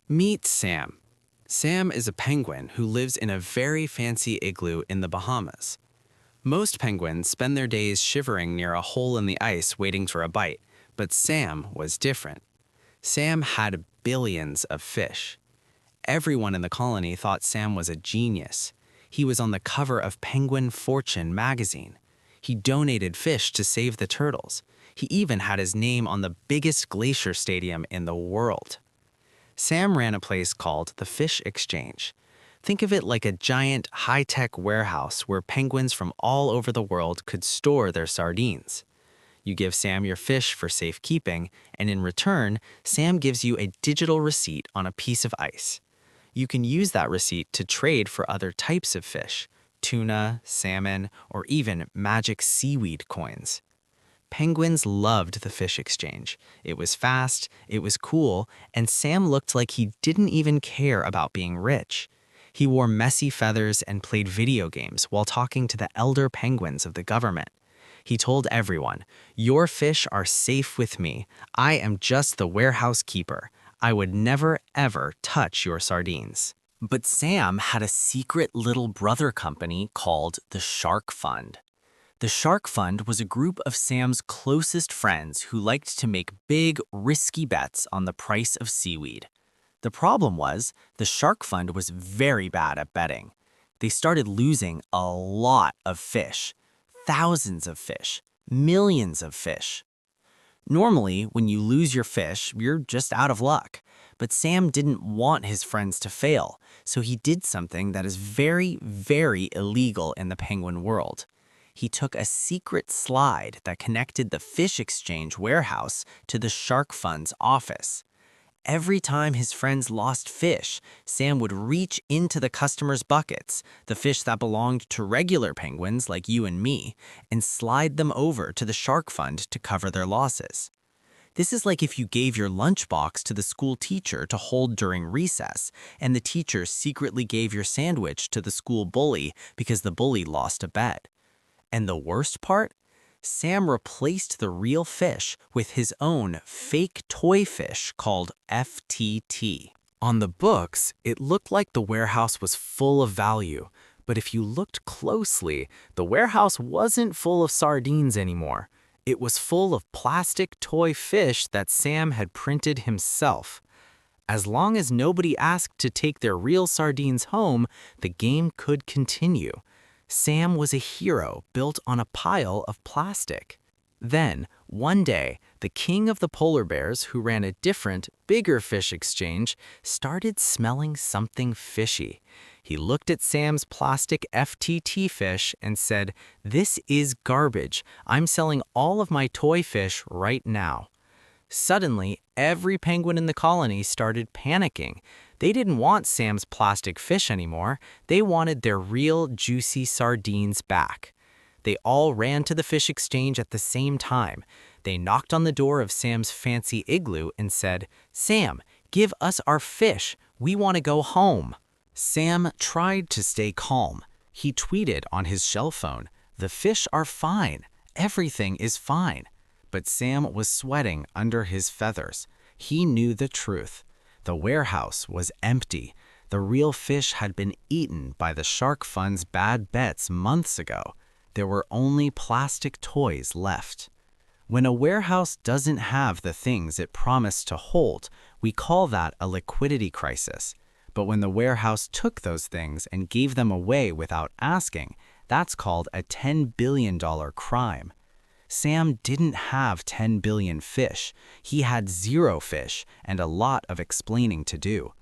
Meet Sam. Sam is a penguin who lives in a very fancy igloo in the Bahamas. Most penguins spend their days shivering near a hole in the ice waiting for a bite, but Sam was different. Sam had billions of fish. Everyone in the colony thought Sam was a genius. He was on the cover of Penguin Fortune magazine. He donated fish to save the turtles. He even had his name on the biggest glacier stadium in the world. Sam ran a place called the Fish Exchange. Think of it like a giant, high-tech warehouse where penguins from all over the world could store their sardines. You give Sam your fish for safekeeping, and in return, Sam gives you a digital receipt on a piece of ice. You can use that receipt to trade for other types of fish, tuna, salmon, or even magic seaweed coins. Penguins loved the Fish Exchange. It was fast, it was cool, and Sam looked like he didn't even care about being rich. He wore messy feathers and played video games while talking to the elder penguins of the government. He told everyone, "Your fish are safe with me. I am just the warehouse keeper. I would never, ever touch your sardines." But Sam had a secret little brother company called the Shark Fund. The Shark Fund was a group of Sam's closest friends who liked to make big, risky bets on the price of seaweed. The problem was, the Shark Fund was very bad at betting. They started losing a lot of fish, thousands of fish, millions of fish. Normally, when you lose your fish, you're just out of luck. But Sam didn't want his friends to fail, so he did something that is very, very illegal in the penguin world. He took a secret slide that connected the Fish Exchange warehouse to the Shark Fund's office. Every time his friends lost fish, Sam would reach into the customers' buckets, the fish that belonged to regular penguins like you and me, and slide them over to the Shark Fund to cover their losses. This is like if you gave your lunchbox to the school teacher to hold during recess, and the teacher secretly gave your sandwich to the school bully because the bully lost a bet. And the worst part? Sam replaced the real fish with his own fake toy fish called FTT. On the books, it looked like the warehouse was full of value, but if you looked closely, the warehouse wasn't full of sardines anymore. It was full of plastic toy fish that Sam had printed himself. As long as nobody asked to take their real sardines home, the game could continue. Sam was a hero built on a pile of plastic. Then, one day, the king of the polar bears, who ran a different, bigger fish exchange, started smelling something fishy. He looked at Sam's plastic FTT fish and said, "This is garbage. I'm selling all of my toy fish right now." Suddenly, every penguin in the colony started panicking. They didn't want Sam's plastic fish anymore. They wanted their real, juicy sardines back. They all ran to the fish exchange at the same time. They knocked on the door of Sam's fancy igloo and said, "Sam, give us our fish. We want to go home." Sam tried to stay calm. He tweeted on his shell phone, "The fish are fine. Everything is fine." But Sam was sweating under his feathers. He knew the truth. The warehouse was empty. The real fish had been eaten by the Shark Fund's bad bets months ago. There were only plastic toys left. When a warehouse doesn't have the things it promised to hold, we call that a liquidity crisis. But when the warehouse took those things and gave them away without asking, that's called a $10 billion crime. Sam didn't have 10 billion fish. He had 0 fish and a lot of explaining to do.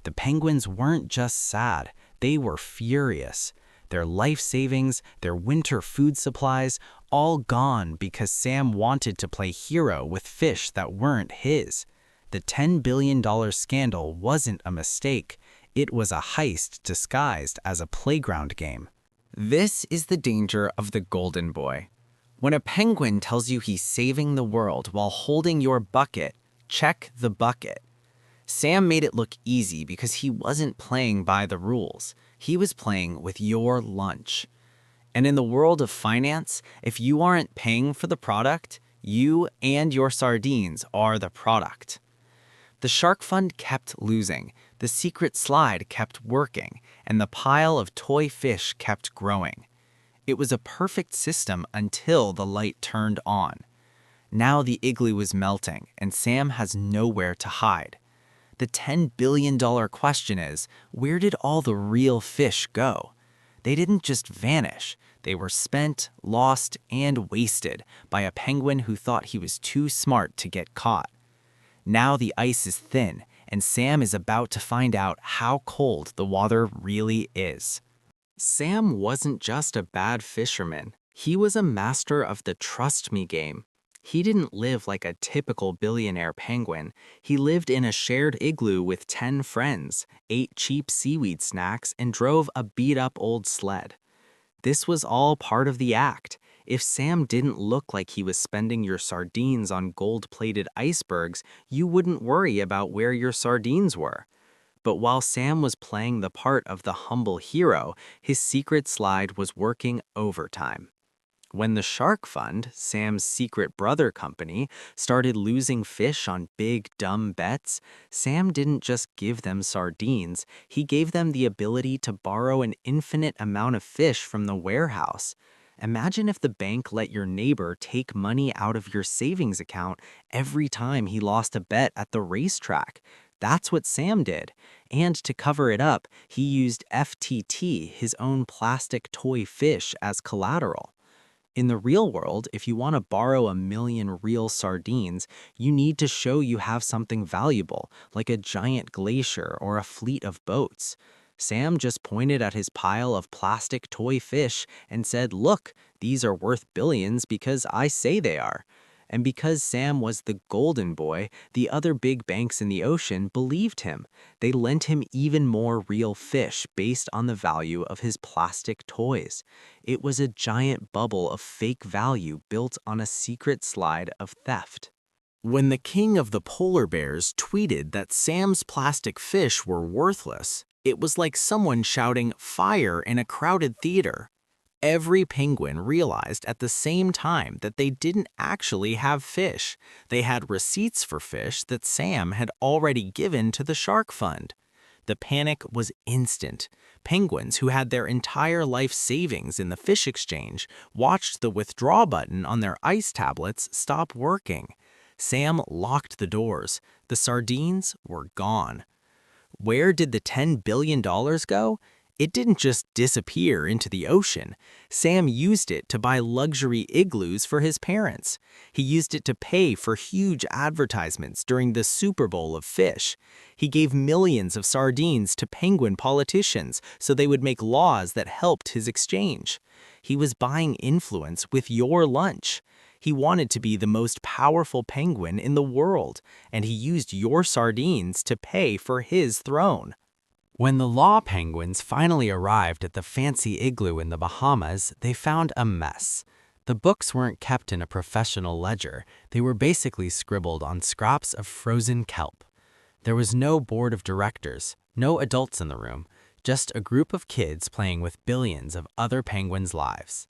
The penguins weren't just sad, they were furious. Their life savings, their winter food supplies, all gone because Sam wanted to play hero with fish that weren't his. The $10 billion scandal wasn't a mistake. It was a heist disguised as a playground game. This is the danger of the golden boy. When a penguin tells you he's saving the world while holding your bucket, check the bucket. Sam made it look easy because he wasn't playing by the rules. He was playing with your lunch. And in the world of finance, if you aren't paying for the product, you and your sardines are the product. The shark fund kept losing, the secret slide kept working, and the pile of toy fish kept growing. It was a perfect system until the light turned on. Now the igloo is melting, and Sam has nowhere to hide. The $10 billion question is, where did all the real fish go? They didn't just vanish. They were spent, lost, and wasted by a penguin who thought he was too smart to get caught. Now the ice is thin, and Sam is about to find out how cold the water really is. Sam wasn't just a bad fisherman. He was a master of the trust me game. He didn't live like a typical billionaire penguin. He lived in a shared igloo with 10 friends, ate cheap seaweed snacks, and drove a beat-up old sled. This was all part of the act. If Sam didn't look like he was spending your sardines on gold-plated icebergs, you wouldn't worry about where your sardines were. But while Sam was playing the part of the humble hero, his secret slide was working overtime. When the Shark Fund, Sam's secret brother company, started losing fish on big, dumb bets, Sam didn't just give them sardines, he gave them the ability to borrow an infinite amount of fish from the warehouse. Imagine if the bank let your neighbor take money out of your savings account every time he lost a bet at the racetrack. That's what Sam did. And to cover it up, he used FTT, his own plastic toy fish, as collateral. In the real world, if you want to borrow 1,000,000 real sardines, you need to show you have something valuable, like a giant glacier or a fleet of boats. Sam just pointed at his pile of plastic toy fish and said, "Look, these are worth billions because I say they are." And because Sam was the golden boy, the other big banks in the ocean believed him. They lent him even more real fish based on the value of his plastic toys. It was a giant bubble of fake value built on a secret slide of theft. When the king of the polar bears tweeted that Sam's plastic fish were worthless, it was like someone shouting "fire" in a crowded theater. Every penguin realized at the same time that they didn't actually have fish. They had receipts for fish that Sam had already given to the Shark Fund. The panic was instant. Penguins who had their entire life savings in the fish exchange watched the withdraw button on their ice tablets stop working. Sam locked the doors. The sardines were gone. Where did the $10 billion go? It didn't just disappear into the ocean. Sam used it to buy luxury igloos for his parents. He used it to pay for huge advertisements during the Super Bowl of fish. He gave millions of sardines to penguin politicians so they would make laws that helped his exchange. He was buying influence with your lunch. He wanted to be the most powerful penguin in the world, and he used your sardines to pay for his throne. When the law penguins finally arrived at the fancy igloo in the Bahamas, they found a mess. The books weren't kept in a professional ledger. They were basically scribbled on scraps of frozen kelp. There was no board of directors, no adults in the room, just a group of kids playing with billions of other penguins' lives.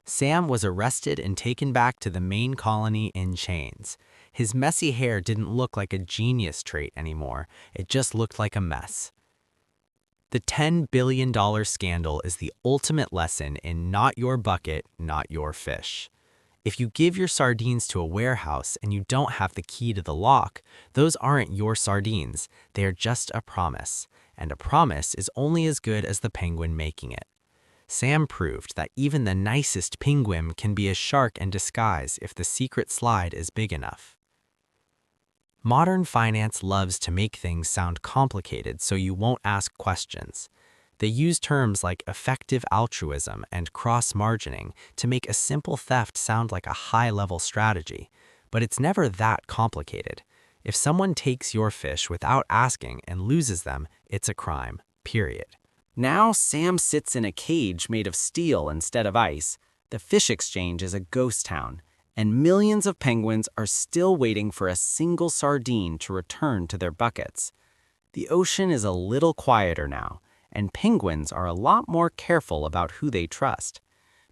Sam was arrested and taken back to the main colony in chains. His messy hair didn't look like a genius trait anymore. It just looked like a mess. The $10 billion scandal is the ultimate lesson in not your bucket, not your fish. If you give your sardines to a warehouse and you don't have the key to the lock, those aren't your sardines. They are just a promise, and a promise is only as good as the penguin making it. Sam proved that even the nicest penguin can be a shark in disguise if the secret slide is big enough. Modern finance loves to make things sound complicated so you won't ask questions. They use terms like effective altruism and cross-margining to make a simple theft sound like a high-level strategy, but it's never that complicated. If someone takes your fish without asking and loses them, it's a crime, period. Now Sam sits in a cage made of steel instead of ice. The fish exchange is a ghost town, and millions of penguins are still waiting for a single sardine to return to their buckets. The ocean is a little quieter now, and penguins are a lot more careful about who they trust.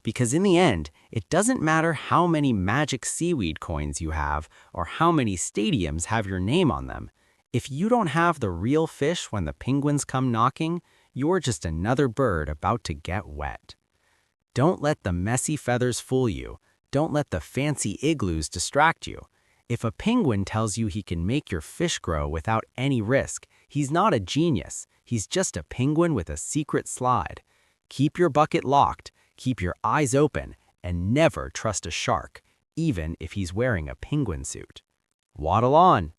Because in the end, it doesn't matter how many magic seaweed coins you have or how many stadiums have your name on them. If you don't have the real fish when the penguins come knocking, you're just another bird about to get wet. Don't let the messy feathers fool you. Don't let the fancy igloos distract you. If a penguin tells you he can make your fish grow without any risk, he's not a genius. He's just a penguin with a secret slide. Keep your bucket locked, keep your eyes open, and never trust a shark, even if he's wearing a penguin suit. Waddle on!